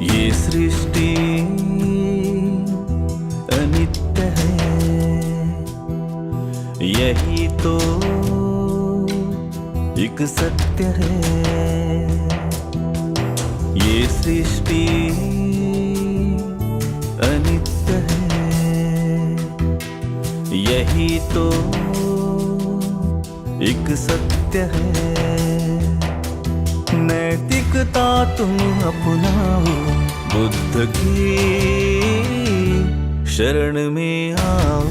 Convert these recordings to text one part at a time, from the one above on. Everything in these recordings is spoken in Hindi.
ये सृष्टि अनित्य है, यही तो एक सत्य है। ये सृष्टि अनित्य है, यही तो एक सत्य है। नैतिकता तुम अपनाओ, बुद्ध की शरण में आओ,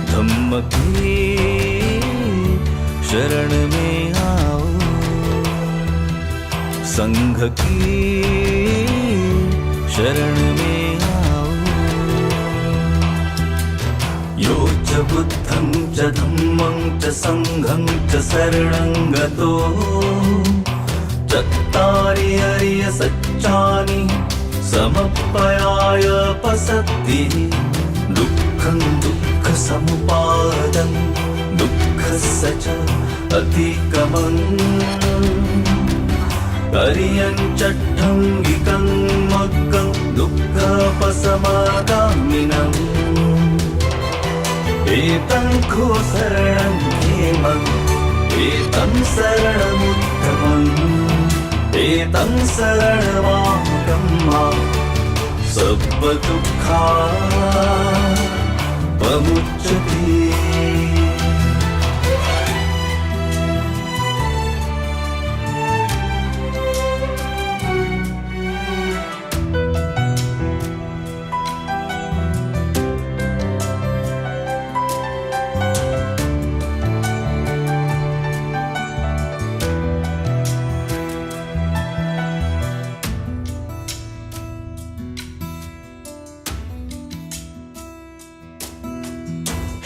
धम्म की शरण में आओ, संघ की शरण में आओ। यो च बुद्धं च धम्मं च संघं च शरणं गतो, चत्तारि अरिय सच्चानि समप्पयाय पसद्भिः। दुःखं दुःखसमुपादं दुःखस्य च अतिक्रमन्, अरियं चट्टङ्गिकं मग्गं दुःखोपशमगामिनम्। एतं को शरणं हेमं, एतं शरणमुत्तमम्, एतं शरणमागं मां सर्वदुःखापमुच्यते।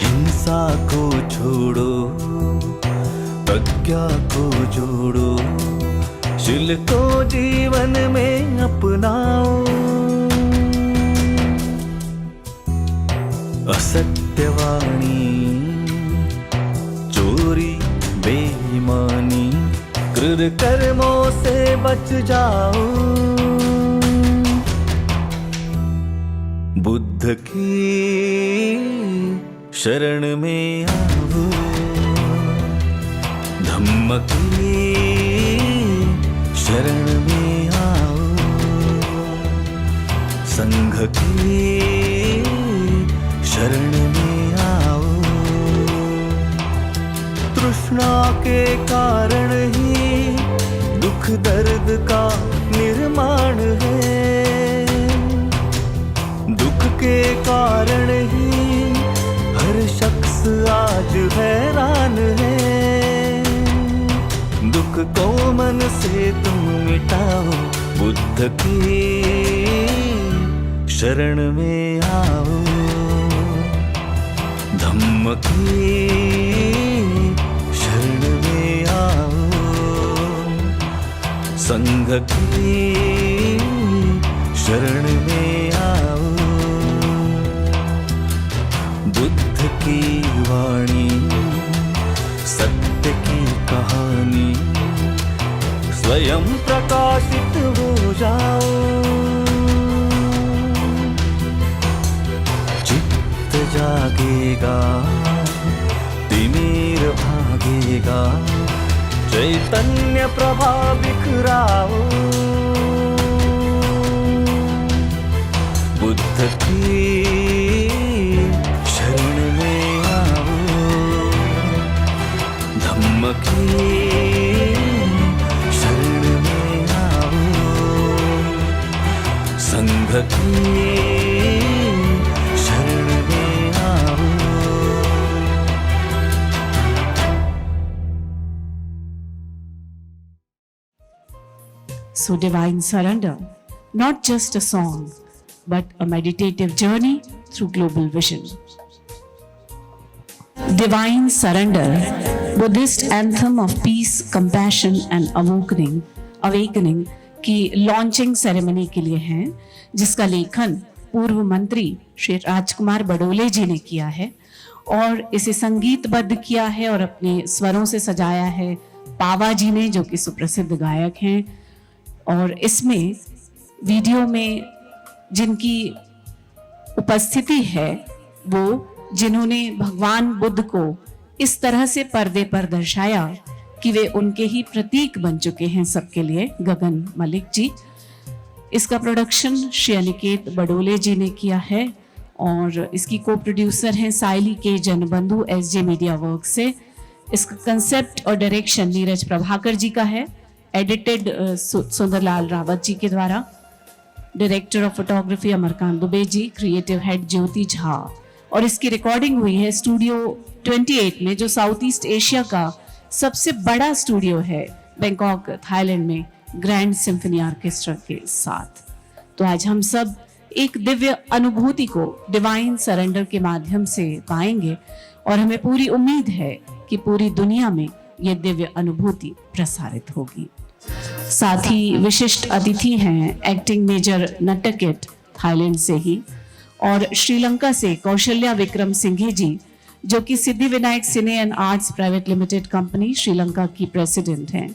हिंसा को छोड़ो, प्रज्ञा को जोड़ो, शील को जीवन में अपनाओ। असत्यवाणी, चोरी, बेईमानी, क्रूर कर्मों से बच जाओ। बुद्ध की शरण में आओ, धम्म की शरण में आओ, संघ की शरण में आओ। तृष्णा के कारण ही दुख दर्द का निर्माण है, दुख के कारण ही हर शख्स आज हैरान है। दुख को मन से तुम मिटाओ, बुद्ध की शरण में आओ, धम्म की शरण में आओ, संघ की शरण में आओ। बुद्ध की वाणी, सत्य की कहानी, स्वयं प्रकाशित हो जाओ। चित्त जागेगा, तिमिर भागेगा, चैतन्य प्रभा बिखराओ। बुद्ध की शरण में आओ, धम्म की शरण में आओ, संघ की शरण में आओ। So Divine Surrender, not just a song, but a meditative journey through global vision. Divine Surrender, Buddhist anthem of peace, compassion and awakening की लॉन्चिंग सेरेमनी के लिए है, जिसका लेखन पूर्व मंत्री श्री राजकुमार बडोले जी ने किया है और इसे संगीतबद्ध किया है और अपने स्वरों से सजाया है पावा जी ने, जो कि सुप्रसिद्ध गायक हैं। और इसमें वीडियो में जिनकी उपस्थिति है वो जिन्होंने भगवान बुद्ध को इस तरह से पर्दे पर दर्शाया कि वे उनके ही प्रतीक बन चुके हैं सबके लिए, गगन मलिक जी। इसका प्रोडक्शन श्री अनिकेत बडोले जी ने किया है और इसकी को प्रोड्यूसर हैं साइली के जनबंधु SJ मीडिया वर्क से। इसका कंसेप्ट और डायरेक्शन नीरज प्रभाकर जी का है, एडिटेड सुंदरलाल रावत जी के द्वारा। Director of photography Amarkant Dubey ji, creative head Jyoti Jha. और इसकी रिकॉर्डिंग हुई है स्टूडियो 28 में, जो साउथ ईस्ट एशिया का सबसे बड़ा स्टूडियो है, बैंकॉक थाईलैंड में, ग्रैंड सिम्फनी ऑर्केस्ट्रा के साथ। तो आज हम सब एक दिव्य अनुभूति को डिवाइन सरेंडर के माध्यम से पाएंगे और हमें पूरी उम्मीद है कि पूरी दुनिया में यह दिव्य अनुभूति प्रसारित होगी। साथ ही विशिष्ट अतिथि हैं एक्टिंग मेजर नटकिट थाईलैंड से ही, और श्रीलंका से कौशल्या विक्रम सिंघे जी, जो कि Siddhi Vinayak cine and arts private limited company Sri Lanka की प्रेसिडेंट हैं।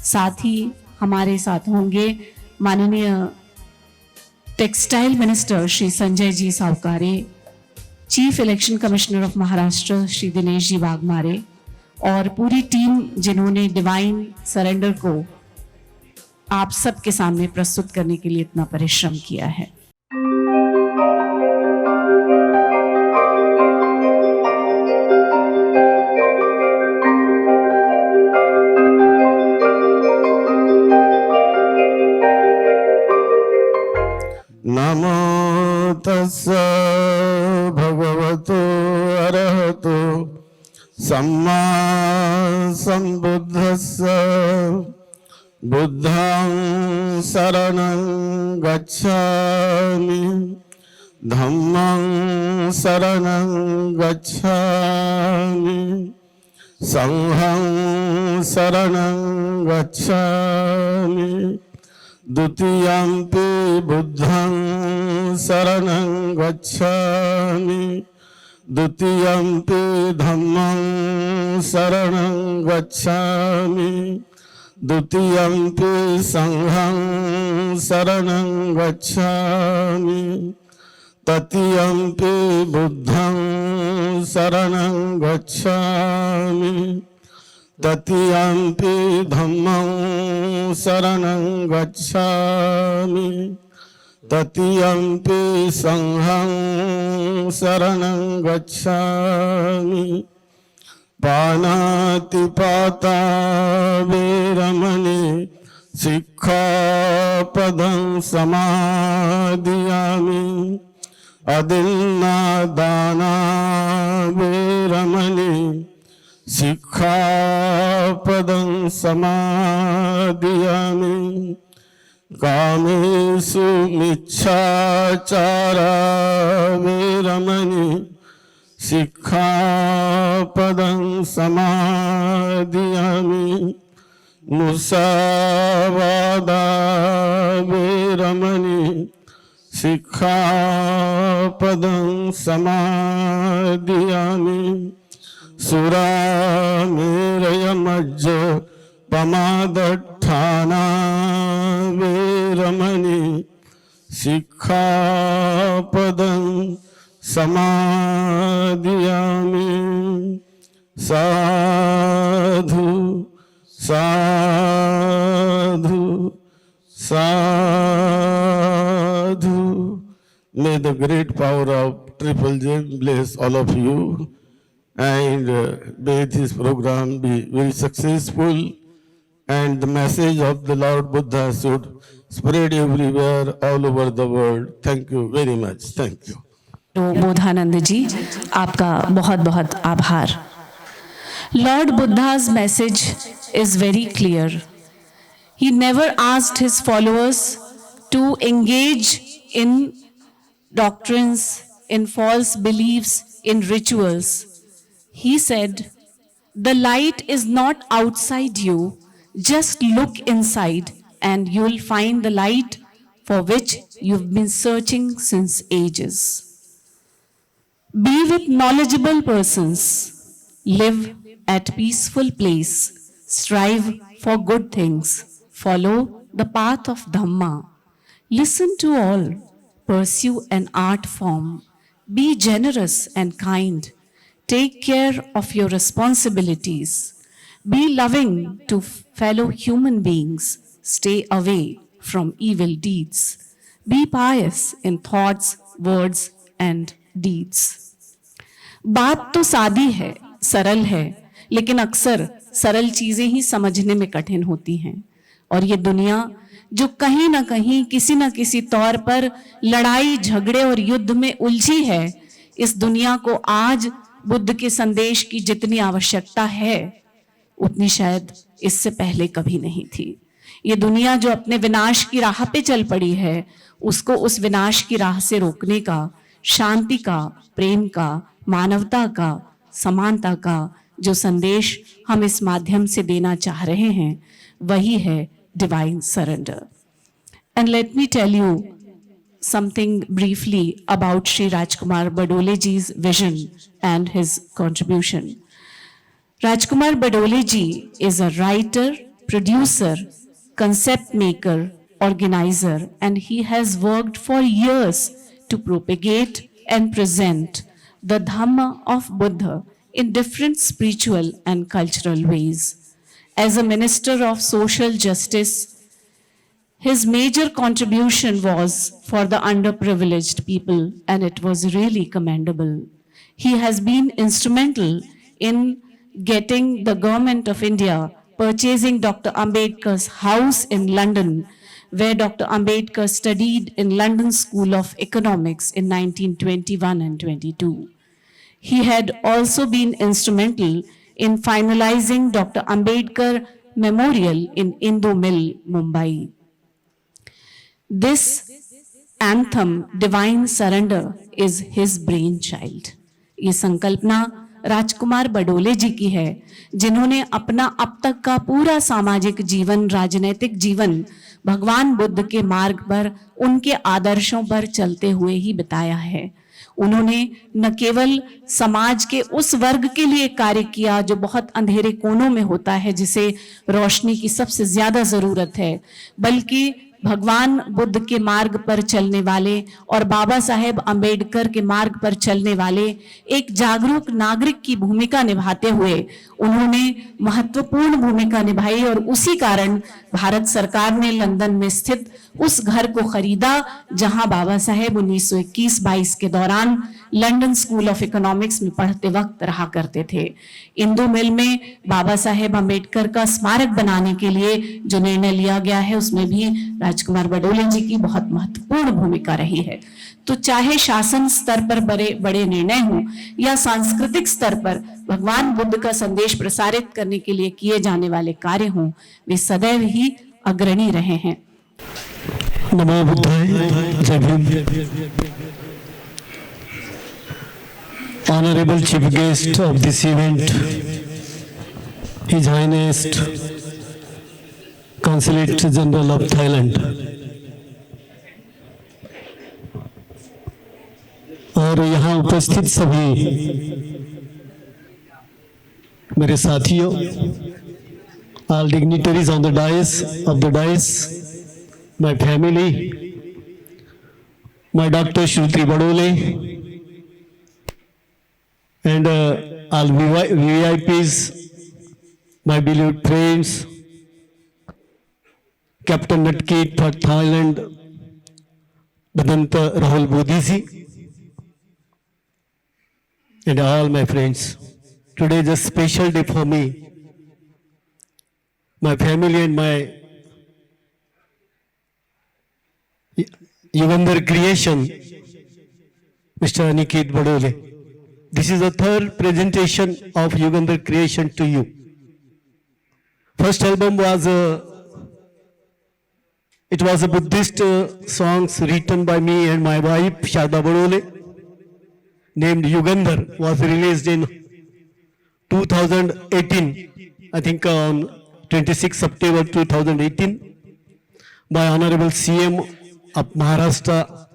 साथ ही हमारे साथ होंगे माननीय textile minister Shri Sanjay ji Savkare, chief election commissioner of Maharashtra Shri Dinesh ji Waghmare, और पूरी टीम जिन्होंने डिवाइन सरेंडर को आप सबके सामने प्रस्तुत करने के लिए इतना परिश्रम किया है। नमो तस्स भगवतो अरहतो सम्मा सम्बुद्धस्स बुद्धं शरणं गच्छामि धम्मं शरणं गच्छामि संघं शरणं गच्छामि द्वितीयंपि बुद्धं शरणं गच्छामि द्वितीयंपि धम्मं शरणं गच्छामि द्वितीयंपि संघं शरणं गच्छामि तृतीयंपि बुद्धं शरणं गच्छामि तृतीयंपि धम्मं शरणं गच्छामि तृतीयंपि संघं शरणं गच्छामि पानातिपाता वेरमणि सिक्खापदं समादियामि अदिन्नादाना वेरमणि सिक्खापदं समादियामि कामेषु मिच्छाचारा वेरमणि सिक्खापदं समादियामि मुसावादा वेरमणि सिक्खापदं समादियामि सुरामेरयमज्ज पमादट्ठाना वेरमणि सिक्खापदं समादियामि साधु साधु साधु। May the great power of Triple J bless all of you, and may this program be very successful, and the message of the Lord Buddha should spread everywhere, all over the world. Thank you very much. Thank you. तो बोधानंद जी, आपका बहुत बहुत आभार। Lord Buddha's message is very clear. He never asked his followers to engage in doctrines, in false beliefs, in rituals. He said, the light is not outside you, just look inside and you'll find the light for which you've been searching since ages. Be with knowledgeable persons, live at peaceful place, strive for good things, follow the path of Dhamma. Listen to all, pursue an art form, be generous and kind, take care of your responsibilities, be loving to fellow human beings, stay away from evil deeds, be pious in thoughts, words and deeds. बात तो सादी है, सरल है, लेकिन अक्सर सरल चीजें ही समझने में कठिन होती हैं। और ये दुनिया जो कहीं ना कहीं किसी ना किसी तौर पर लड़ाई झगड़े और युद्ध में उलझी है, इस दुनिया को आज बुद्ध के संदेश की जितनी आवश्यकता है उतनी शायद इससे पहले कभी नहीं थी। ये दुनिया जो अपने विनाश की राह पे चल पड़ी है, उसको उस विनाश की राह से रोकने का, शांति का, प्रेम का, मानवता का, समानता का जो संदेश हम इस माध्यम से देना चाह रहे हैं, वही है divine surrender. And let me tell you something briefly about Sri Rajkumar Badole ji's vision and his contribution. Rajkumar Badole ji is a writer, producer, concept maker, organizer, and he has worked for years to propagate and present the Dhamma of Buddha in different spiritual and cultural ways. As a minister of social justice, his major contribution was for the underprivileged people, and it was really commendable. He has been instrumental in getting the government of India purchasing Dr. Ambedkar's house in London, where Dr. Ambedkar studied in London School of Economics in 1921 and 22. He had also been instrumental in finalizing Dr. Ambedkar Memorial in Indo Mill, Mumbai. This anthem, Divine Surrender, is his brainchild. ये संकल्पना राजकुमार बडोले जी की है, जिन्होंने अपना अब तक का पूरा सामाजिक जीवन, राजनैतिक जीवन भगवान बुद्ध के मार्ग पर, उनके आदर्शों पर चलते हुए ही बिताया है। उन्होंने न केवल समाज के उस वर्ग के लिए कार्य किया जो बहुत अंधेरे कोनों में होता है, जिसे रोशनी की सबसे ज्यादा जरूरत है, बल्कि भगवान बुद्ध के मार्ग पर चलने वाले और बाबा साहेब अंबेडकर के मार्ग पर चलने वाले एक जागरूक नागरिक की भूमिका निभाते हुए उन्होंने महत्वपूर्ण भूमिका निभाई। और उसी कारण भारत सरकार ने लंदन में स्थित उस घर को खरीदा जहां बाबा साहेब 1921-22 के दौरान लंदन स्कूल ऑफ इकोनॉमिक्स में पढ़ते वक्त रहा करते थे। इंदू मिल में बाबा साहेब अंबेडकर का स्मारक बनाने के लिए जो निर्णय लिया गया है, उसमें भी राजकुमार बडोले जी की बहुत महत्वपूर्ण भूमिका रही है। तो चाहे शासन स्तर पर बड़े बड़े निर्णय हों या सांस्कृतिक स्तर पर भगवान बुद्ध का संदेश प्रसारित करने के लिए किए जाने वाले कार्य हों, वे सदैव ही अग्रणी रहे हैं। नमो बुद्धाय, जय Bhim. Honorable Chief Guest of this event, His Highness Consulate General of Thailand, और यहाँ उपस्थित सभी मेरे साथियों, all dignitaries on the dais, my family, my Dr. Shruti Badole, and all VIPs, my beloved friends, Captain Natkit for Thailand, Badanta Rahul Bodhisi, and all my friends. Today is a special day for me. My family and my Yugandhar creation, Mr. Aniket Badole. This is the third presentation of Yugandhar creation to you. First album was it was a Buddhist songs written by me and my wife Sharda Badole, named Yugandhar, was released in 2018, I think on 26 September 2018 by Honorable CM of Maharashtra,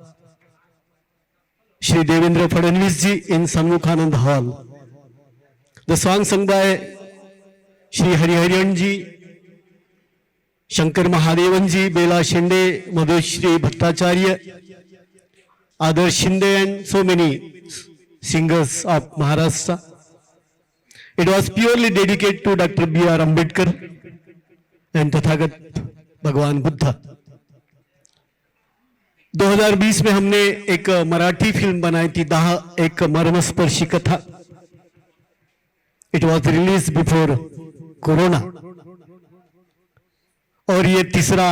Shri Devendra Fadnavis ji in Sanmukhanand Hall. The song sung by Shri Hariharan ji, Shankar Mahadevan ji, Bela Shinde, Madhushri Bhattacharya, Adarsh Shinde, and so many singers of Maharashtra. It was purely dedicated to Dr. B.R. Ambedkar and Tathagat Bhagwan Buddha. 2020 में हमने एक मराठी फिल्म बनाई थी, दाह एक मर्मस्पर्शी कथा. It was released before corona. और ये तीसरा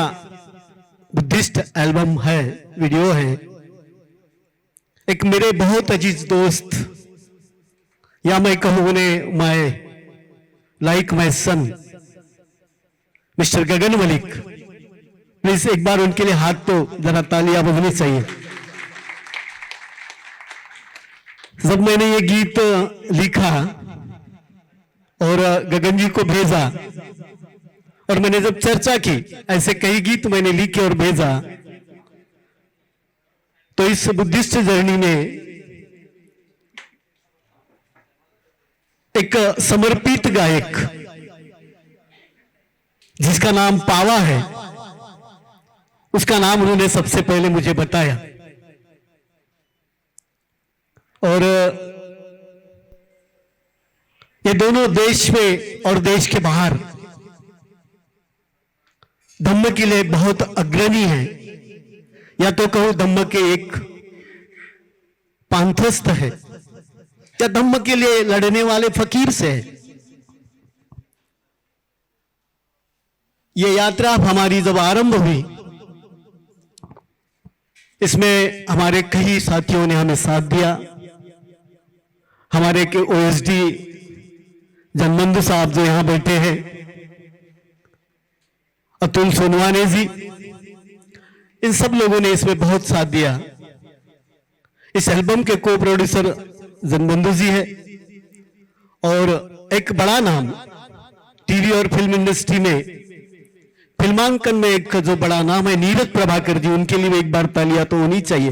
बुद्धिस्ट एल्बम है, वीडियो है. एक मेरे बहुत अजीज दोस्त, या मैं कहूं उन्हें my like my son, mister Gagan Malik. Please एक बार उनके लिए हाथ तो जरा तालियां बजनी चाहिए. जब मैंने ये गीत लिखा और गगन जी को भेजा, और मैंने जब चर्चा की, ऐसे कई गीत मैंने लिखे और भेजा, तो इस बुद्धिस्ट जर्नी में एक समर्पित गायक जिसका नाम पावा है, उसका नाम उन्होंने सबसे पहले मुझे बताया. और ये दोनों देश में और देश के बाहर धम्म के लिए बहुत अग्रणी है, या तो कहूं धम्म के एक पांथस्थ है, या धम्म के लिए लड़ने वाले फकीर से है. ये यात्रा हमारी जब आरंभ हुई, इसमें हमारे कई साथियों ने हमें साथ दिया. हमारे के ओएसडी जनबंधु साहब जो यहां बैठे हैं, अतुल सोनवाने जी, इन सब लोगों ने इसमें बहुत साथ दिया. इस एल्बम के को प्रोड्यूसर जनबंधु जी है, और एक बड़ा नाम टीवी और फिल्म इंडस्ट्री में, फिल्मांकन में एक जो बड़ा नाम है नीरज प्रभाकर जी, उनके लिए एक बार तालियां तो होनी चाहिए.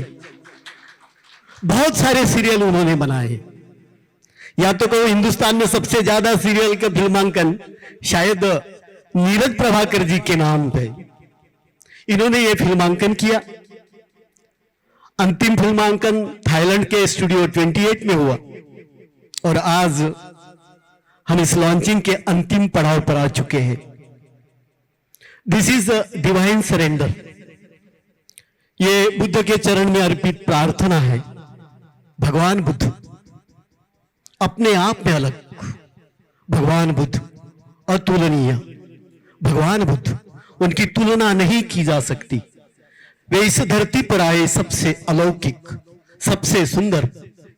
बहुत सारे सीरियल उन्होंने बनाए, या तो कहो हिंदुस्तान में सबसे ज्यादा सीरियल का फिल्मांकन शायद नीरज प्रभाकर जी के नाम पे इन्होंने ये फिल्मांकन किया. अंतिम फिल्मांकन थाईलैंड के स्टूडियो 28 में हुआ, और आज हम इस लॉन्चिंग के अंतिम पड़ाव पर आ चुके हैं. This is divine surrender. ये बुद्ध के चरण में अर्पित प्रार्थना है. भगवान बुद्ध अपने आप में अलग, भगवान बुद्ध अतुलनीय, भगवान बुद्ध, उनकी तुलना नहीं की जा सकती. वे इस धरती पर आए सबसे अलौकिक, सबसे सुंदर,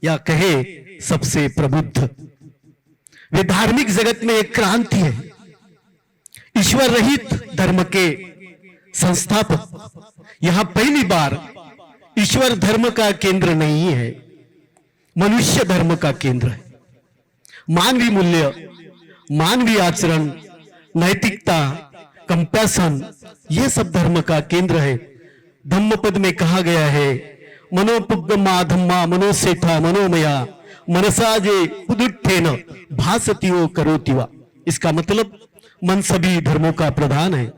या कहे सबसे प्रबुद्ध. वे धार्मिक जगत में एक क्रांति है, ईश्वर रहित धर्म के संस्थापक. यहां पहली बार ईश्वर धर्म का केंद्र नहीं है, मनुष्य धर्म का केंद्र है. मानवीय मूल्य, मानवीय आचरण, नैतिकता, कंपैशन, ये सब धर्म का केंद्र है. धम्म पद में कहा गया है, मनोपुग्गमा धम्मा मनोसेठा मनोमया मनसाजे उदुत्थेन भासतियो करोतिवा. इसका मतलब मन सभी धर्मों का प्रधान है.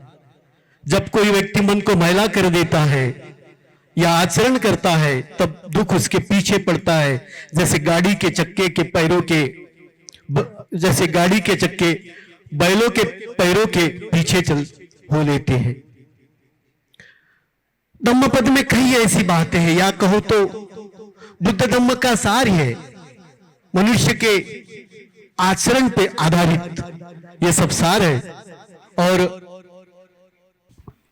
जब कोई व्यक्ति मन को मैला कर देता है या आचरण करता है, तब दुख उसके पीछे पड़ता है. जैसे गाड़ी के चक्के के पैरों के, जैसे गाड़ी के चक्के बैलों के पैरों के पीछे चल हो लेते हैं. धम्म पद में कई ऐसी बातें हैं, या कहो तो बुद्ध धम्म का सार है, मनुष्य के आचरण पे आधारित ये सब सार है. और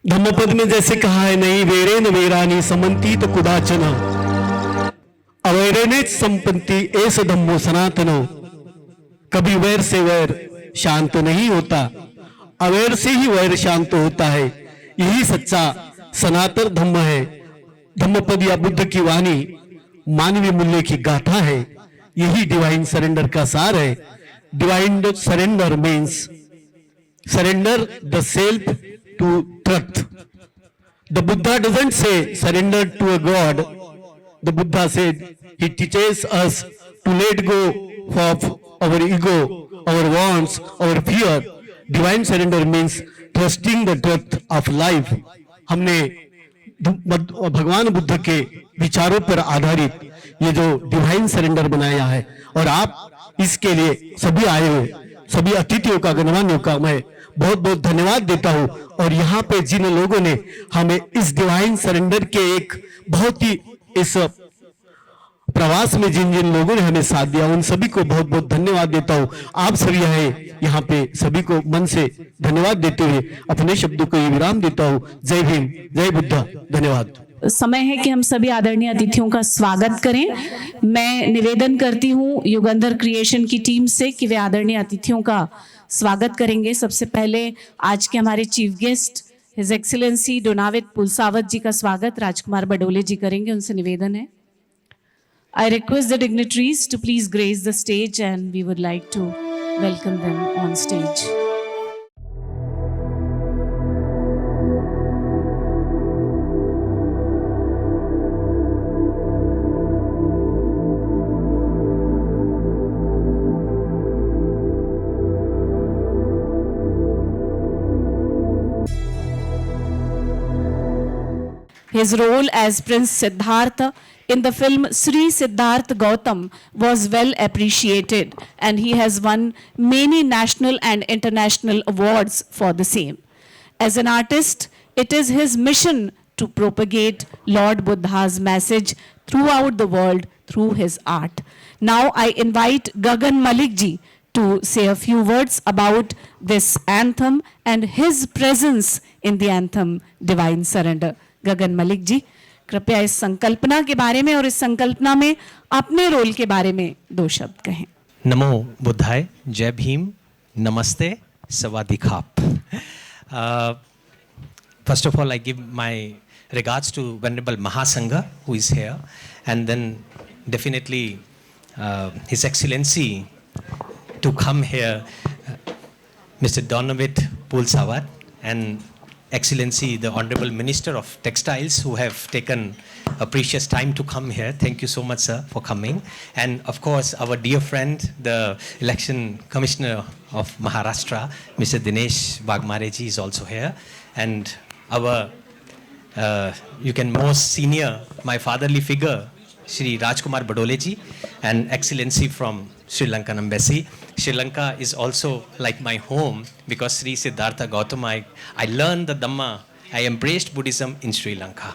धम्मपद में जैसे कहा है, नहीं वेरेन वेरानी समंती तो कुदाचन अवैरेने संपत्ति ऐस धम्मो सनातनो. कभी वैर से वैर शांत नहीं होता, अवैर से ही वैर शांत होता है. यही सच्चा सनातन धम्म है. धम्मपद या बुद्ध की वाणी मानवीय मूल्य की गाथा है. यही डिवाइन सरेंडर का सार है. Divine surrender means surrender the self to truth. The Buddha doesn't say surrender to a God. The Buddha said he teaches us to let go of our ego, our wants, our fear. Divine surrender means trusting the truth of life. हमने भगवान बुद्ध के विचारों पर आधारित ये जो डिवाइन सरेंडर बनाया है, और आप इसके लिए सभी आए हुए सभी अतिथियों का, गणमान्यों का मैं बहुत बहुत धन्यवाद देता हूं। और यहाँ पे जिन लोगों ने हमें इस डिवाइन सरेंडर के एक बहुत ही इस प्रवास में जिन जिन लोगों ने हमें साथ दिया, उन सभी को बहुत बहुत धन्यवाद देता हूं। आप सभी आए यहाँ पे, सभी को मन से धन्यवाद देते हुए अपने शब्दों को विराम देता हूं। जय भीम, जय बुद्ध, धन्यवाद। समय है कि हम सभी आदरणीय अतिथियों का स्वागत करें। मैं निवेदन करती हूं युगंधर क्रिएशन की टीम से कि वे आदरणीय अतिथियों का स्वागत करेंगे। सबसे पहले आज के हमारे चीफ गेस्ट हिज एक्सीलेंसी डोनावित पुलसावत जी का स्वागत राजकुमार बडोले जी करेंगे, उनसे निवेदन है। I request the dignitaries to please grace the stage and we would like to welcome them on stage. His role as Prince Siddhartha in the film Sri Siddharth Gautam was well appreciated, and he has won many national and international awards for the same. As an artist, it is his mission to propagate Lord Buddha's message throughout the world through his art. Now I invite Gagan Malik ji to say a few words about this anthem and his presence in the anthem Divine Surrender. गगन मलिक जी, कृपया इस संकल्पना के बारे में और इस संकल्पना में अपने रोल के बारे में 2 शब्द कहें। नमो बुद्धाय, जय भीम, नमस्ते, सवादिखाप। First of all, I give my regards to Venerable Mahasangha who is here, and then definitely His Excellency to come here, Mr. Donavit Pulsawat, and Excellency, the Honorable Minister of Textiles, who have taken a precious time to come here. Thank you so much, sir, for coming. And of course, our dear friend, the Election Commissioner of Maharashtra, Mr. Dinesh Bagmareji is also here. And our, you can most senior, my fatherly figure, Shri Rajkumar Badoleji, and Excellency from Sri Lankan Embassy. Sri Lanka is also like my home because Sri Siddhartha Gautama, I learned the Dhamma, I embraced Buddhism in Sri Lanka.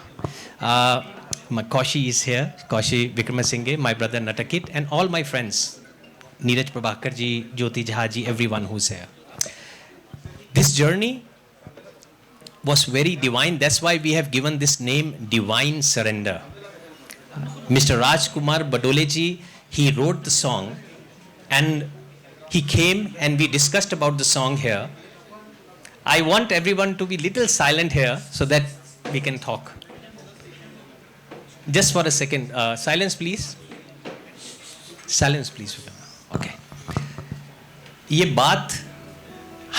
My Kaushi is here, Kaushi Vikramasinghe, my brother Natakit, and all my friends, Neeraj Prabhakar ji, Jyoti Jha ji, everyone who's here. This journey was very divine. That's why we have given this name Divine Surrender. Mr. Rajkumar Badoleji, he wrote the song, and he came and we discussed about the song here. I want everyone to be little silent here so that we can talk. Just for a second, silence please. Silence please. Okay. ये बात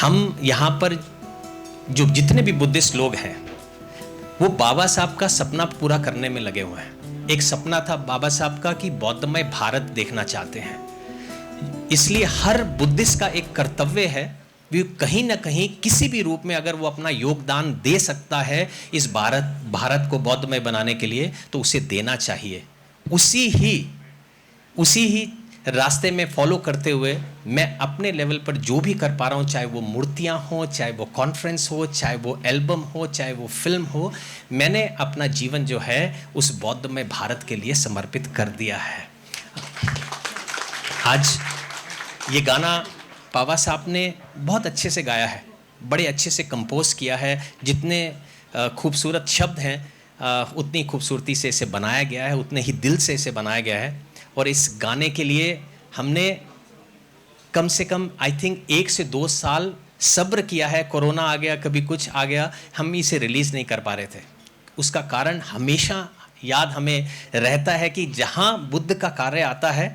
हम यहाँ पर जो जितने भी बुद्धिस्ट लोग हैं, वो बाबा साहब का सपना पूरा करने में लगे हुए हैं। एक सपना था बाबा साहब का कि बौद्धमय भारत देखना चाहते हैं। इसलिए हर बुद्धिस्ट का एक कर्तव्य है, भी कहीं ना कहीं किसी भी रूप में अगर वो अपना योगदान दे सकता है इस भारत को बौद्धमय बनाने के लिए, तो उसे देना चाहिए। उसी ही रास्ते में फॉलो करते हुए मैं अपने लेवल पर जो भी कर पा रहा हूँ, चाहे वो मूर्तियाँ हो, चाहे वो कॉन्फ्रेंस हो, चाहे वो एल्बम हो, चाहे वो फिल्म हो, मैंने अपना जीवन जो है उस बौद्धमय भारत के लिए समर्पित कर दिया है। आज ये गाना पावा साहब ने बहुत अच्छे से गाया है, बड़े अच्छे से कंपोज किया है। जितने खूबसूरत शब्द हैं उतनी खूबसूरती से इसे बनाया गया है, उतने ही दिल से इसे बनाया गया है। और इस गाने के लिए हमने कम से कम आई थिंक 1 से 2 साल सब्र किया है। कोरोना आ गया, कभी कुछ आ गया, हम इसे रिलीज़ नहीं कर पा रहे थे। उसका कारण हमेशा याद हमें रहता है कि जहाँ बुद्ध का कार्य आता है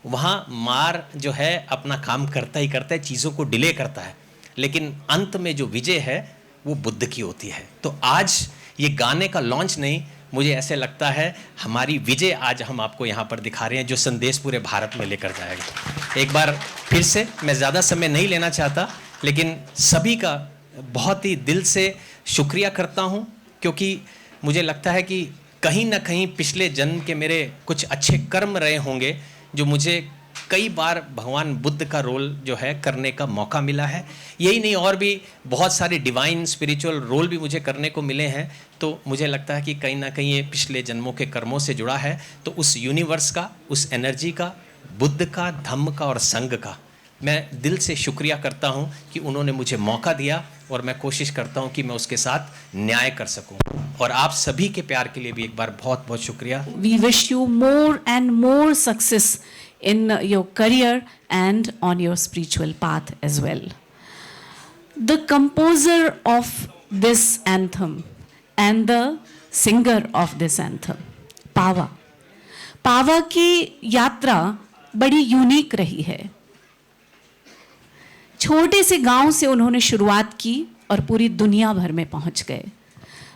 वहाँ मार जो है अपना काम करता ही करता है, चीज़ों को डिले करता है, लेकिन अंत में जो विजय है वो बुद्ध की होती है। तो आज ये गाने का लॉन्च नहीं, मुझे ऐसे लगता है हमारी विजय आज हम आपको यहाँ पर दिखा रहे हैं, जो संदेश पूरे भारत में लेकर जाएगा। एक बार फिर से मैं ज़्यादा समय नहीं लेना चाहता, लेकिन सभी का बहुत ही दिल से शुक्रिया करता हूँ, क्योंकि मुझे लगता है कि कहीं ना कहीं पिछले जन्म के मेरे कुछ अच्छे कर्म रहे होंगे, जो मुझे कई बार भगवान बुद्ध का रोल जो है करने का मौका मिला है। यही नहीं, और भी बहुत सारे डिवाइन स्पिरिचुअल रोल भी मुझे करने को मिले हैं। तो मुझे लगता है कि कहीं ना कहीं ये पिछले जन्मों के कर्मों से जुड़ा है। तो उस यूनिवर्स का, उस एनर्जी का, बुद्ध का, धम्म का और संघ का मैं दिल से शुक्रिया करता हूँ कि उन्होंने मुझे मौका दिया, और मैं कोशिश करता हूँ कि मैं उसके साथ न्याय कर सकूँ। और आप सभी के प्यार के लिए भी एक बार बहुत बहुत शुक्रिया। We wish you more and more success in your career and on your spiritual path as well. The composer of this anthem and the singer of this anthem, पावा। पावा की यात्रा बड़ी यूनिक रही है। छोटे से गांव से उन्होंने शुरुआत की और पूरी दुनिया भर में पहुंच गए।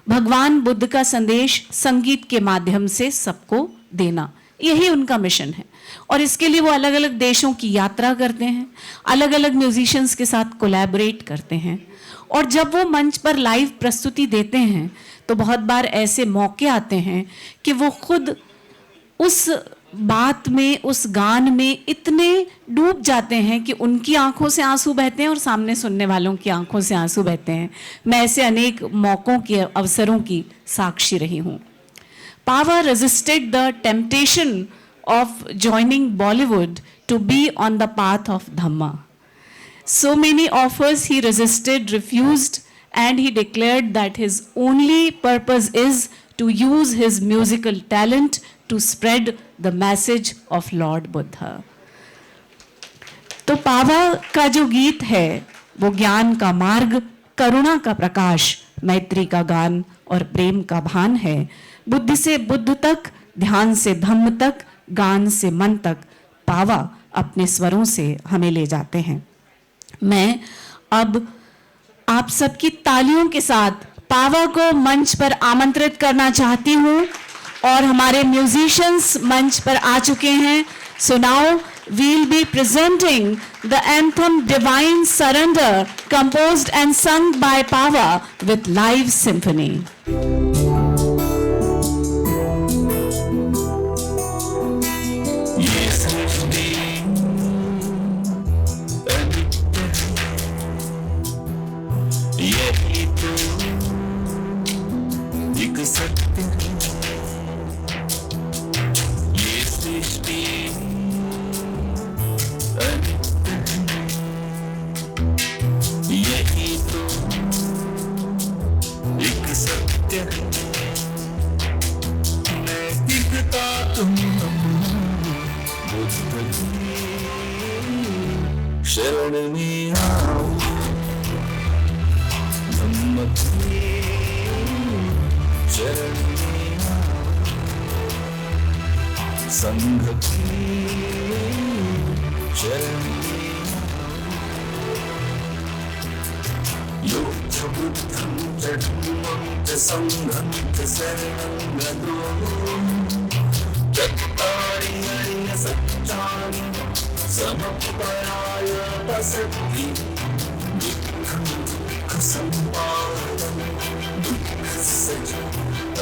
भगवान बुद्ध का संदेश संगीत के माध्यम से सबको देना, यही उनका मिशन है। और इसके लिए वो अलग अलग देशों की यात्रा करते हैं, अलग अलग म्यूजिशियंस के साथ कोलैबोरेट करते हैं। और जब वो मंच पर लाइव प्रस्तुति देते हैं तो बहुत बार ऐसे मौके आते हैं कि वो खुद उस बात में, उस गान में इतने डूब जाते हैं कि उनकी आंखों से आंसू बहते हैं और सामने सुनने वालों की आंखों से आंसू बहते हैं। मैं ऐसे अनेक मौकों के, अवसरों की साक्षी रही हूँ। पावा resisted the temptation of joining Bollywood to be on the path of Dhamma. So many offers he resisted, refused, and he declared that his only purpose is to use his musical talent to spread the message of Lord Buddha. तो पावा का जो गीत है वो ज्ञान का मार्ग, करुणा का प्रकाश, मैत्री का गान और प्रेम का भान है। बुद्धि से बुद्ध तक, ध्यान से धम्म तक, गान से मन तक पावा अपने स्वरों से हमें ले जाते हैं। मैं अब आप सबकी तालियों के साथ पावा को मंच पर आमंत्रित करना चाहती हूँ और हमारे म्यूजिशियंस मंच पर आ चुके हैं। So now we'll be presenting the anthem Divine Surrender, composed and sung by Pava with live symphony. शरण में आओ धम्म की शरण में आओ संघ की शरण में आओ यो च बुद्धं च धम्मं च संघं च शरणं गतो चत्तारि हरिय सच्चानि समपराय पसति दुःखं दुःखसंवादं दुःखस्य च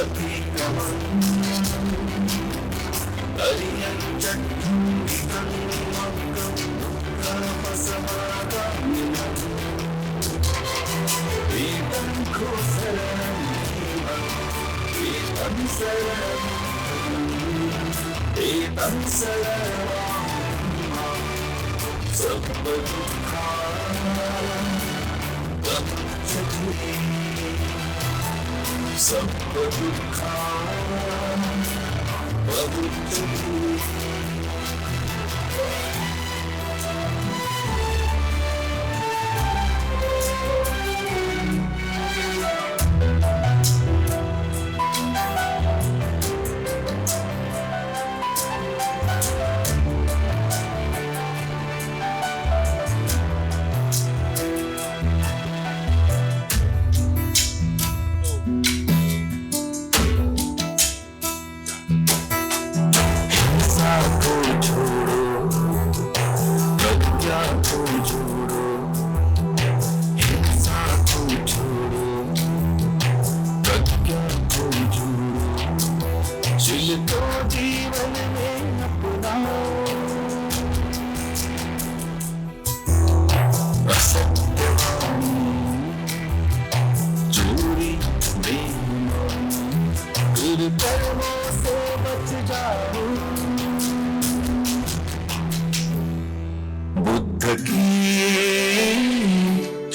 अतिक्रमम् हरियं च धम्मिकं मग्गं दुःखपसमागमिनम् एतं शरणं एतं शरणं एतं शरणं सब दुःखानां गच्छति सब दुःखानां गच्छति।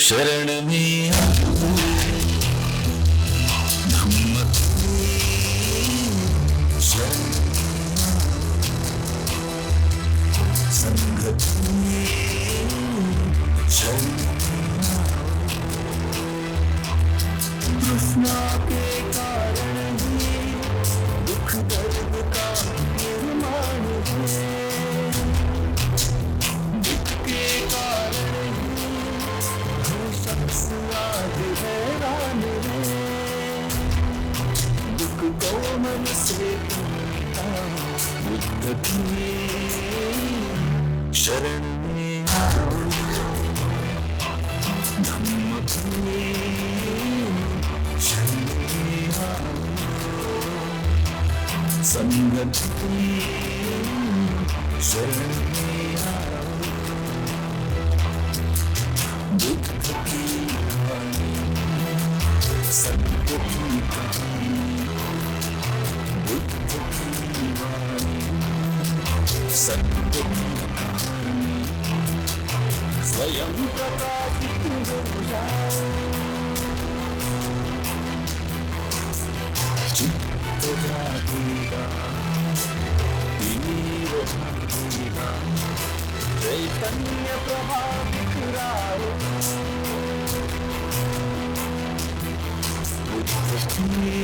शरण में आऊं, धम्म शरण संघ शरण तृष्णा के कारण ही दुख दर्द का निर्माण है, दुख के कारण ही हर शख्स आज हैरान है, दुख को मन से टूटा बुद्ध की शरण में आओ, धम्म की शरण में आओ, संगत की शरण में आओ, बुद्ध की वाणी, संत की कहानी, बुद्ध की वाणी, संत की कहानी, स्वयं प्रकाशित हो जाए, चित्त जागेगा, विनीत भागेगा, चैतन्य प्रभाव बिखराओ, बुद्ध की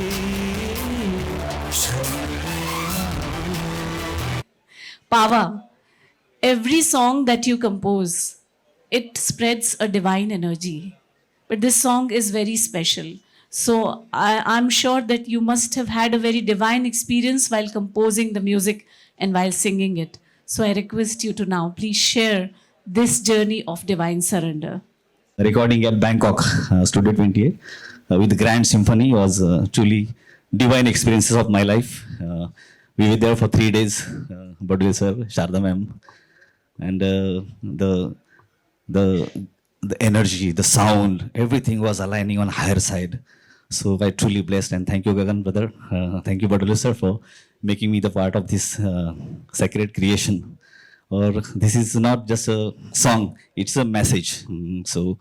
शरण में आओ। Pava, every song that you compose, it spreads a divine energy. But this song is very special. So I'm sure that you must have had a very divine experience while composing the music and while singing it. So I request you to now please share this journey of divine surrender. Recording at Bangkok, Studio 28, with Grand Symphony was truly divine experiences of my life. We were there for 3 days, Badwe sir, Sharda ma'am, and the energy, the sound, everything was aligning on higher side. So I truly blessed, and thank you Gagan brother, thank you Badwe sir for making me the part of this sacred creation. Or this is not just a song, it's a message. So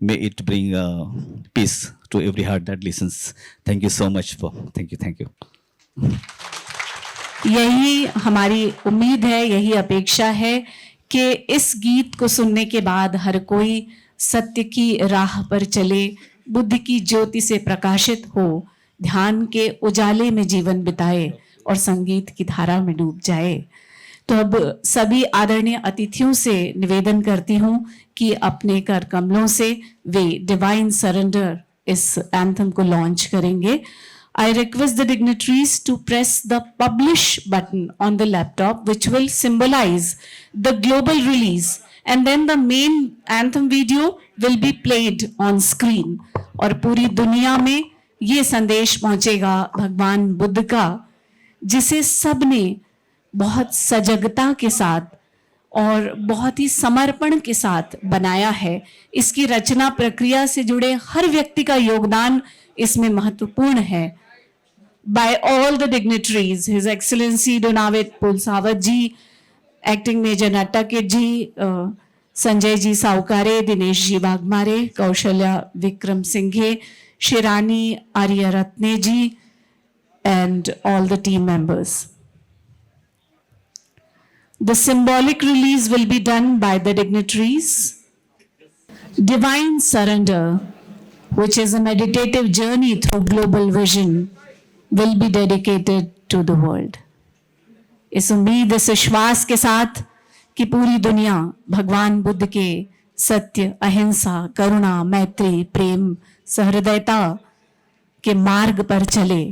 may it bring peace to every heart that listens. Thank you so much for, thank you. यही हमारी उम्मीद है, यही अपेक्षा है कि इस गीत को सुनने के बाद हर कोई सत्य की राह पर चले, बुद्धि की ज्योति से प्रकाशित हो, ध्यान के उजाले में जीवन बिताए और संगीत की धारा में डूब जाए। तो अब सभी आदरणीय अतिथियों से निवेदन करती हूं कि अपने कर कमलों से वे डिवाइन सरेंडर इस एंथम को लॉन्च करेंगे। I request the dignitaries to press the publish button on the laptop, which will symbolize the global release, and then the main anthem video will be played on screen. और पूरी दुनिया में ये संदेश पहुंचेगा भगवान बुद्ध का, जिसे सबने बहुत सजगता के साथ और बहुत ही समर्पण के साथ बनाया है। इसकी रचना प्रक्रिया से जुड़े हर व्यक्ति का योगदान इसमें महत्वपूर्ण है। By all the dignitaries, His Excellency Donavit Pulsawat ji, Acting Major Nattakit ji, Sanjay ji Saukare, Dinesh ji Bagmare, Kaushalya Vikram Singhe, Shirani Arya Ratne ji, and all the team members. The symbolic release will be done by the dignitaries. Divine surrender, which is a meditative journey through global vision, will be dedicated to the world. इस उम्मीद, इस विश्वास के साथ कि पूरी दुनिया भगवान बुद्ध के सत्य, अहिंसा, करुणा, मैत्री, प्रेम, सहृदयता के मार्ग पर चले।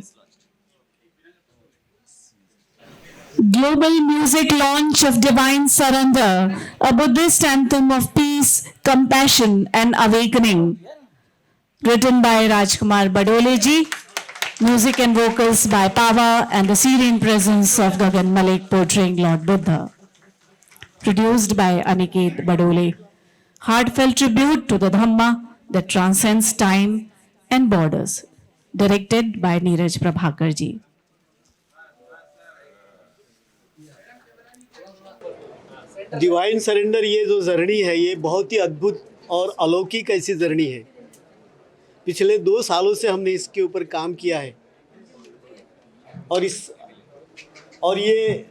Global music launch of Divine Surrender, a Buddhist anthem of peace, compassion and awakening. Written by Rajkumar Badole ji, music and vocals by Pava, and the serene presence of Gagan Malik portraying Lord Buddha. Produced by Aniket Badole. Heartfelt tribute to the Dhamma that transcends time and borders. Directed by Neeraj Prabhakar ji. Divine surrender, ये जो जर्नी है ये बहुत ही अद्भुत और अलौकिक ऐसी जर्नी है। पिछले 2 सालों से हमने इसके ऊपर काम किया है और ये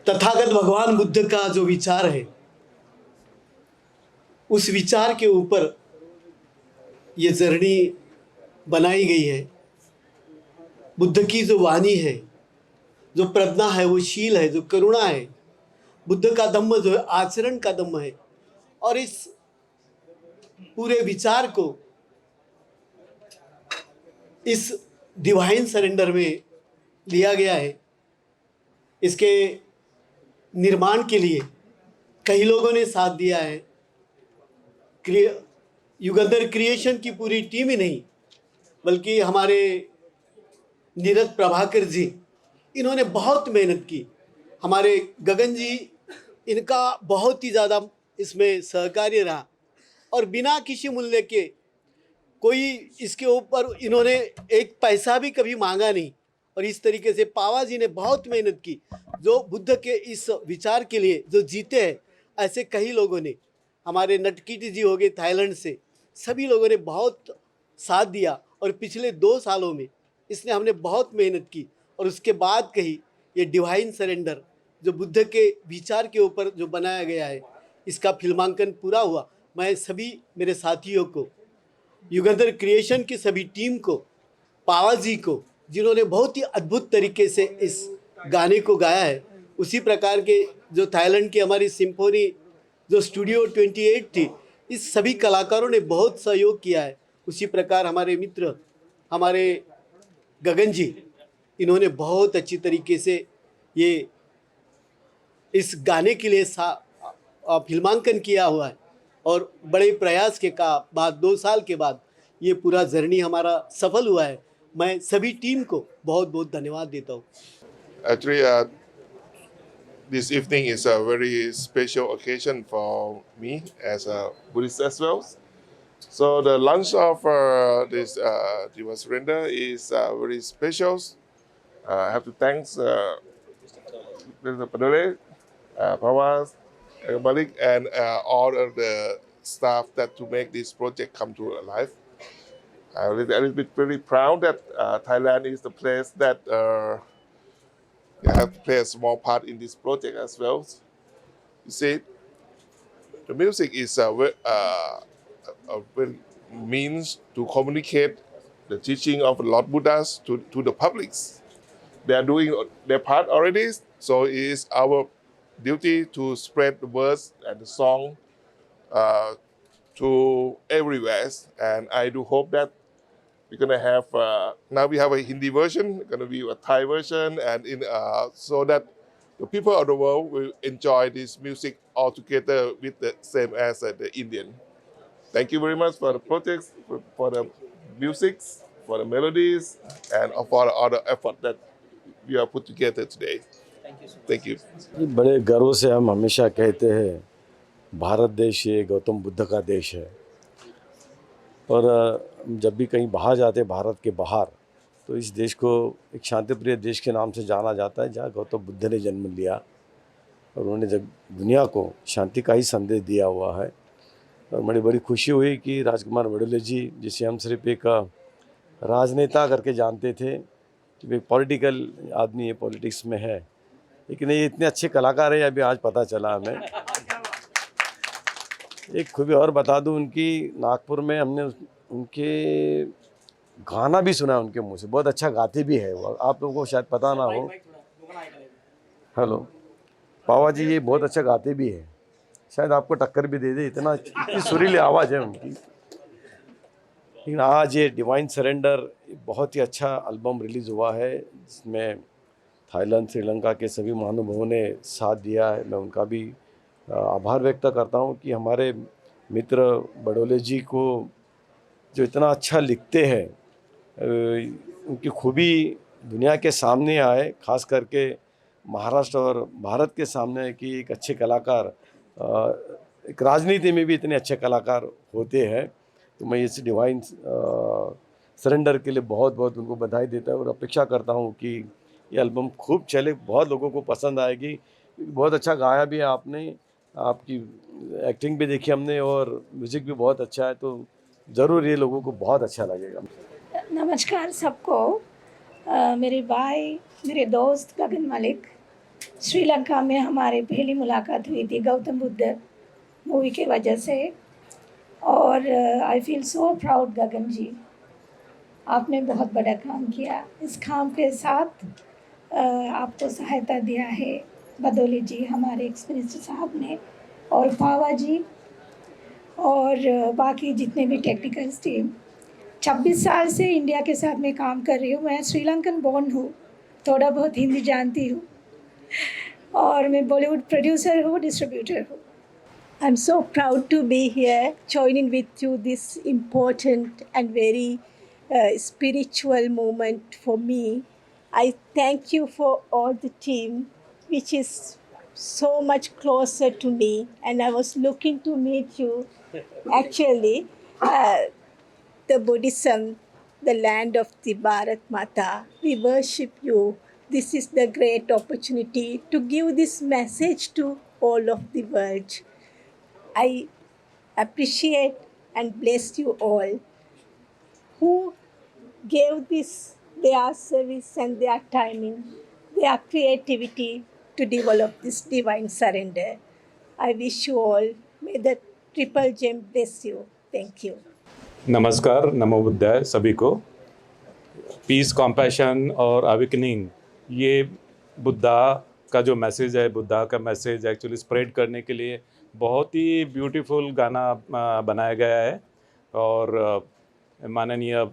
तथागत भगवान बुद्ध का जो विचार है, उस विचार के ऊपर ये जर्नी बनाई गई है। बुद्ध की जो वाणी है, जो प्रज्ञा है, वो शील है, जो करुणा है, बुद्ध का धम्म जो है आचरण का धम्म है। और इस पूरे विचार को इस डिवाइन सरेंडर में लिया गया है। इसके निर्माण के लिए कई लोगों ने साथ दिया है। युगंधर क्रिएशन की पूरी टीम ही नहीं, बल्कि हमारे नीरज प्रभाकर जी, इन्होंने बहुत मेहनत की। हमारे गगन जी, इनका बहुत ही ज़्यादा इसमें सहकार्य रहा और बिना किसी मूल्य के कोई इसके ऊपर इन्होंने एक पैसा भी कभी मांगा नहीं। और इस तरीके से पावा जी ने बहुत मेहनत की। जो बुद्ध के इस विचार के लिए जो जीते हैं, ऐसे कई लोगों ने, हमारे नटकीटी जी हो गए थाईलैंड से, सभी लोगों ने बहुत साथ दिया। और पिछले 2 सालों में इसने हमने बहुत मेहनत की और उसके बाद कही ये डिवाइन सरेंडर जो बुद्ध के विचार के ऊपर जो बनाया गया है, इसका फिल्मांकन पूरा हुआ। मैं सभी मेरे साथियों को, युगंधर क्रिएशन की सभी टीम को, पावा जी को, जिन्होंने बहुत ही अद्भुत तरीके से इस गाने को गाया है, उसी प्रकार के जो थाईलैंड की हमारी सिम्फोनी जो स्टूडियो 28 थी, इस सभी कलाकारों ने बहुत सहयोग किया है। उसी प्रकार हमारे मित्र, हमारे गगन जी, इन्होंने बहुत अच्छी तरीके से ये इस गाने के लिए फिल्मांकन किया हुआ है। और बड़े प्रयास के बाद 2 साल के बाद ये पूरा जर्नी हमारा सफल हुआ है। मैं सभी टीम को बहुत बहुत धन्यवाद देता हूँ। Actually, this evening is a very special occasion for me as a Buddhist as well. So the launch of this Diva Surrender is very special. I have to thank Mr. Padole, Pawas, Malik, and all of the staff that to make this project come to life. I'm a little bit very proud that Thailand is the place that I have to play a small part in this project as well. You see, the music is a means to communicate the teaching of Lord Buddhas to the publics. They are doing their part already, so it is our duty to spread the words and the song to everywhere. And I do hope that we're gonna have now we have a Hindi version, gonna be a Thai version, and so that the people of the world will enjoy this music all together with the same as the Indian. Thank you very much for the projects, for the music, for the melodies, and for all the effort that we have put together today. Thank you. बड़े गर्व से हम हमेशा कहते हैं भारत देश ये गौतम बुद्ध का देश है। और जब भी कहीं बाहर जाते हैं, भारत के बाहर, तो इस देश को एक शांतिप्रिय देश के नाम से जाना जाता है, जहाँ गौतम बुद्ध ने जन्म लिया और उन्होंने जब दुनिया को शांति का ही संदेश दिया हुआ है। और बड़ी खुशी हुई कि राजकुमार बडोले जी, जिसे हम सिर्फ एक राजनेता करके जानते थे कि एक पॉलिटिकल आदमी है, पॉलिटिक्स में है, लेकिन ये इतने अच्छे कलाकार है, अभी आज पता चला हमें। एक खूबी और बता दूं, उनकी नागपुर में हमने उनके गाना भी सुना उनके मुंह से, बहुत अच्छा गाते भी है वो, आप लोगों को शायद पता ना हो। हेलो पावा जी, ये बहुत अच्छा गाते भी है, शायद आपको टक्कर भी दे दे, इतनी सुरीली आवाज़ है उनकी। लेकिन आज ये डिवाइन सरेंडर बहुत ही अच्छा एल्बम रिलीज़ हुआ है, जिसमें थाईलैंड, श्रीलंका के सभी महानुभावों ने साथ दिया है। मैं उनका भी आभार व्यक्त करता हूं कि हमारे मित्र बडोले जी को जो इतना अच्छा लिखते हैं, उनकी खूबी दुनिया के सामने आए, खास करके महाराष्ट्र और भारत के सामने, कि एक अच्छे कलाकार एक राजनीति में भी इतने अच्छे कलाकार होते हैं। तो मैं इस डिवाइन सरेंडर के लिए बहुत बहुत उनको बधाई देता हूँ और अपेक्षा करता हूँ कि ये एल्बम खूब चले, बहुत लोगों को पसंद आएगी। बहुत अच्छा गाया भी है आपने, आपकी एक्टिंग भी देखी हमने और म्यूज़िक भी बहुत अच्छा है, तो ज़रूर ये लोगों को बहुत अच्छा लगेगा। नमस्कार सबको। मेरे भाई, मेरे दोस्त गगन मलिक, श्रीलंका में हमारे पहली मुलाकात हुई थी गौतम बुद्ध मूवी के वजह से। और आई फील सो प्राउड गगन जी, आपने बहुत बड़ा काम किया। इस काम के साथ आपको सहायता दिया है बदौली जी, हमारे एक्स मिनिस्टर साहब ने, और पावा जी और बाकी जितने भी टेक्निकल टीम। 26 साल से इंडिया के साथ मैं काम कर रही हूँ। मैं श्रीलंकन बॉर्न हूँ, थोड़ा बहुत हिंदी जानती हूँ, और मैं बॉलीवुड प्रोड्यूसर हूँ, डिस्ट्रीब्यूटर हूँ। I'm so proud to be here, joining with you this important and very spiritual moment for me. I thank you for all the team, which is so much closer to me, and I was looking to meet you. Actually, the Buddhism, the land of the Bharat Mata, we worship you. This is the great opportunity to give this message to all of the world. I appreciate and bless you all who gave this their service and their timing, their creativity to develop this divine surrender. I wish you all, may the triple gem bless you. Thank you. नमस्कार, नमो बुद्धाय सभी को। पीस, कॉम्पैशन और अवेकनिंग, ये बुद्धा का जो मैसेज है, बुद्धा का मैसेज एक्चुअली स्प्रेड करने के लिए बहुत ही ब्यूटीफुल गाना बनाया गया है। और माननीय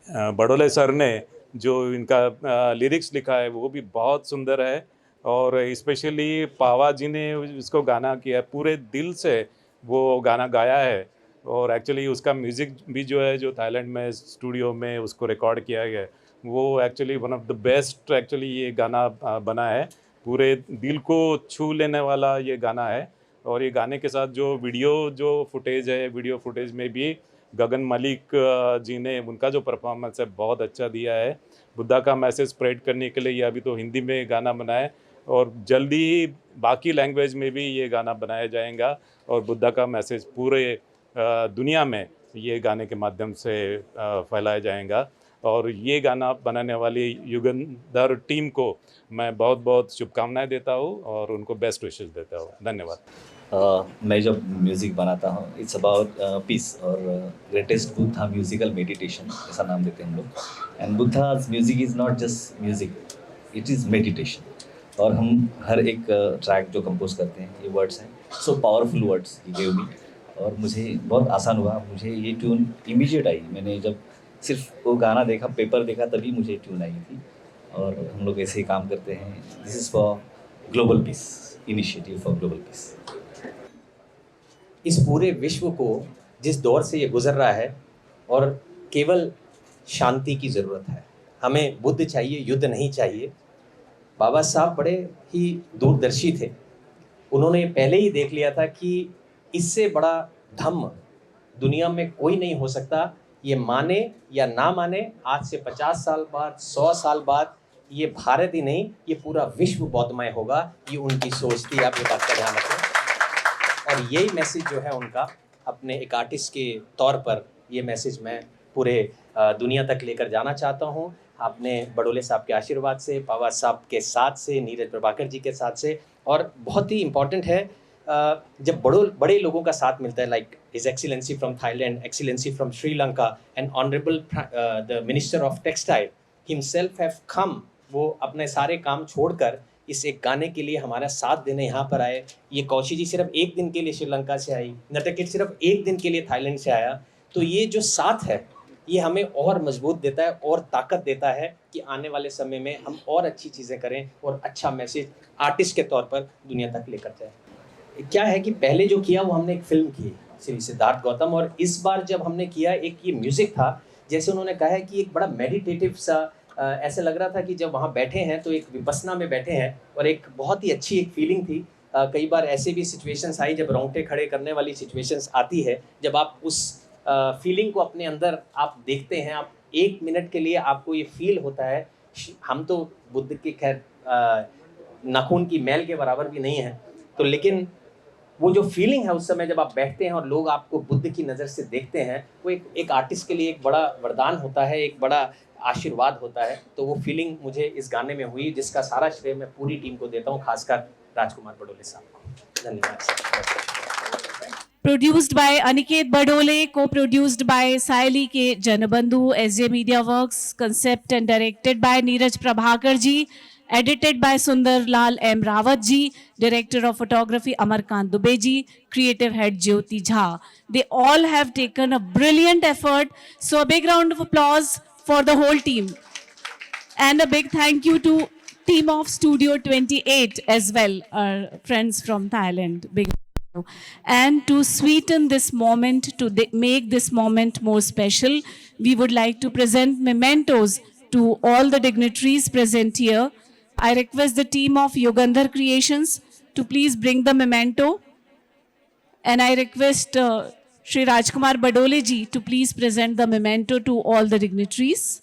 बड़ोले सर ने जो इनका लिरिक्स लिखा है वो भी बहुत सुंदर है, और स्पेशली पावा जी ने इसको गाना किया, पूरे दिल से वो गाना गाया है। और एक्चुअली उसका म्यूज़िक भी जो है, जो थाईलैंड में स्टूडियो में उसको रिकॉर्ड किया गया है, वो actually one of the best actually ये गाना बना है। पूरे दिल को छू लेने वाला ये गाना है। और ये गाने के साथ जो फुटेज है, वीडियो फुटेज में भी गगन मलिक जी ने उनका जो परफॉर्मेंस है बहुत अच्छा दिया है। बुद्धा का मैसेज स्प्रेड करने के लिए ये अभी तो हिंदी में गाना बना है, और जल्दी ही बाकी लैंग्वेज में भी ये गाना बनाया जाएगा, और बुद्धा का मैसेज पूरे दुनिया में ये गाने के माध्यम से फैलाया जाएगा। और ये गाना बनाने वाली युगंधर टीम को मैं बहुत बहुत शुभकामनाएं देता हूँ और उनको बेस्ट विशेस देता हूँ। धन्यवाद। मैं जब म्यूज़िक बनाता हूँ, इट्स अबाउट पीस और ग्रेटेस्ट बुद्धा म्यूजिकल मेडिटेशन, ऐसा नाम देते हैं हम लोग। And Buddha's music is not just music, it is meditation. और हम हर एक ट्रैक जो कंपोज करते हैं, ये वर्ड्स हैं, सो पावरफुल वर्ड्स ही गिव मी। और मुझे बहुत आसान हुआ, मुझे ये ट्यून इमीडिएट आई। मैंने जब सिर्फ वो गाना देखा, पेपर देखा, तभी मुझे ट्यून आई थी। और हम लोग ऐसे ही काम करते हैं। This is for global piece, initiative for global piece. इस पूरे विश्व को जिस दौर से ये गुजर रहा है, और केवल शांति की ज़रूरत है। हमें बुद्ध चाहिए, युद्ध नहीं चाहिए। बाबा साहब बड़े ही दूरदर्शी थे। उन्होंने पहले ही देख लिया था कि इससे बड़ा धम्म दुनिया में कोई नहीं हो सकता। ये माने या ना माने, आज से 50 साल बाद, 100 साल बाद ये भारत ही नहीं, ये पूरा विश्व बौद्धमय होगा। ये उनकी सोच थी, आप ये बात का ध्यान रखें। और यही मैसेज जो है उनका, अपने एक आर्टिस्ट के तौर पर ये मैसेज मैं पूरे दुनिया तक लेकर जाना चाहता हूँ। आपने बड़ोले साहब के आशीर्वाद से, पावा साहब के साथ से, नीरज प्रभाकर जी के साथ से, और बहुत ही इम्पॉर्टेंट है जब बड़े लोगों का साथ मिलता है, like his excellency from Thailand, excellency from Sri Lanka, and honourable the minister of textile himself have come. वो अपने सारे काम छोड़कर इस एक गाने के लिए हमारा साथ देने यहाँ पर आए। ये कौशी जी सिर्फ एक दिन के लिए श्रीलंका से आई, नटकिट सिर्फ एक दिन के लिए थाईलैंड से आया। तो ये जो साथ है, ये हमें और मजबूत देता है और ताकत देता है कि आने वाले समय में हम और अच्छी चीज़ें करें और अच्छा मैसेज आर्टिस्ट के तौर पर दुनिया तक लेकर जाएं। क्या है कि पहले जो किया वो हमने एक फिल्म की, श्री सिद्धार्थ गौतम, और इस बार जब हमने किया एक ये म्यूज़िक था, जैसे उन्होंने कहा है कि एक बड़ा मेडिटेटिव सा, ऐसे लग रहा था कि जब वहाँ बैठे हैं तो एक विपस्सना में बैठे हैं, और एक बहुत ही अच्छी एक फीलिंग थी। कई बार ऐसे भी सिचुएशंस आई जब रोंगटे खड़े करने वाली सिचुएशंस आती है, जब आप उस फीलिंग को अपने अंदर आप देखते हैं, आप 1 मिनट के लिए आपको ये फील होता है। हम तो बुद्ध के खैर नाखून की मैल के बराबर भी नहीं हैं, तो लेकिन वो जो फीलिंग है उस समय जब आप बैठते हैं और लोग आपको बुद्ध की नज़र से देखते हैं, वो एक आर्टिस्ट के लिए एक बड़ा वरदान होता है, एक बड़ा आशीर्वाद होता है। तो वो फीलिंग मुझे इस गाने में हुई, जिसका सारा श्रेय मैं पूरी टीम को देता हूँ, खासकर राजकुमार बडोले साहब को। धन्यवाद। Produced by Aniket Badole, co-produced by Saili K. Janabandhu, SJ Media Works, concept and directed by Neeraj Prabhakar ji, edited by Sundar Lal M. Rawat ji, director of photography Amarkant Dubey ji, creative head Jyoti Jha. They all have taken a brilliant effort. So a big round of applause for the whole team. And a big thank you to team of Studio 28 as well, our friends from Thailand. Big. And to sweeten this moment, to make this moment more special, we would like to present mementos to all the dignitaries present here. I request the team of Yugandhar Creations to please bring the memento. And I request Shri Rajkumar Badole ji to please present the memento to all the dignitaries.